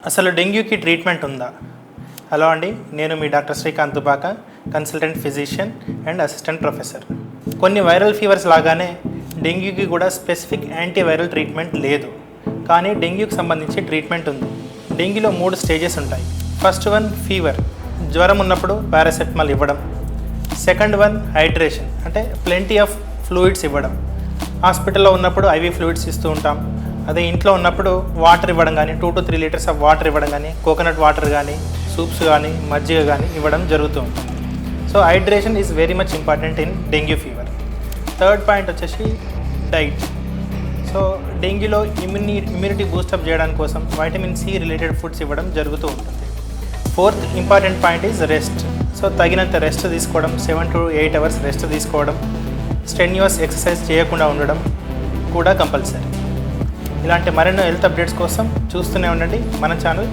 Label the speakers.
Speaker 1: అసలు డెంగ్యూకి ట్రీట్మెంట్ ఉందా? హలో అండి, నేను మీ doctor Srikanth Dubaka, consultant physician and assistant professor. కొన్ని వైరల్ ఫీవర్స్ లాగానే డెంగ్యూకి కూడా స్పెసిఫిక్ యాంటీవైరల్ ట్రీట్మెంట్ లేదు. కానీ డెంగ్యూకి సంబంధించి ట్రీట్మెంట్ ఉంది. డెంగ్యూలో 3 స్టేజెస్ ఉంటాయి. ఫస్ట్ వన్ ఫీవర్, జ్వరం ఉన్నప్పుడు పారాసెటమాల్ ఇవ్వడం. సెకండ్ వన్ హైడ్రేషన్, అంటే ప్లెంటీ ఆఫ్ ఫ్లూయిడ్స్ ఇవ్వడం. హాస్పిటల్లో ఉన్నప్పుడు ఐవీ ఫ్లూయిడ్స్ ఇస్తూ ఉంటాం. అదే ఇంట్లో ఉన్నప్పుడు వాటర్ ఇవ్వడం కానీ 2 to 3 లీటర్స్ ఆఫ్ వాటర్ ఇవ్వడం కానీ, కోకోనట్ వాటర్ కానీ, సూప్స్ కానీ, మజ్జిగ కానీ ఇవ్వడం జరుగుతూ ఉంటుంది. So hydration is very much important in dengue fever. Third point వచ్చేసి డైట్. సో డెంగ్యూలో ఇమ్యూనిటీ బూస్టప్ చేయడానికి కోసం వైటమిన్ సి రిలేటెడ్ ఫుడ్స్ ఇవ్వడం జరుగుతూ ఉంటుంది. Fourth important point is rest. So తగినంత రెస్ట్ తీసుకోవడం, 7 to 8 అవర్స్ రెస్ట్ తీసుకోవడం, స్ట్రెన్యూయస్ ఎక్సర్సైజ్ చేయకుండా ఉండడం కూడా కంపల్సరీ. ఇలాంటి మరెన్నో హెల్త్ అప్డేట్స్ కోసం చూస్తూనే ఉండండి మన ఛానల్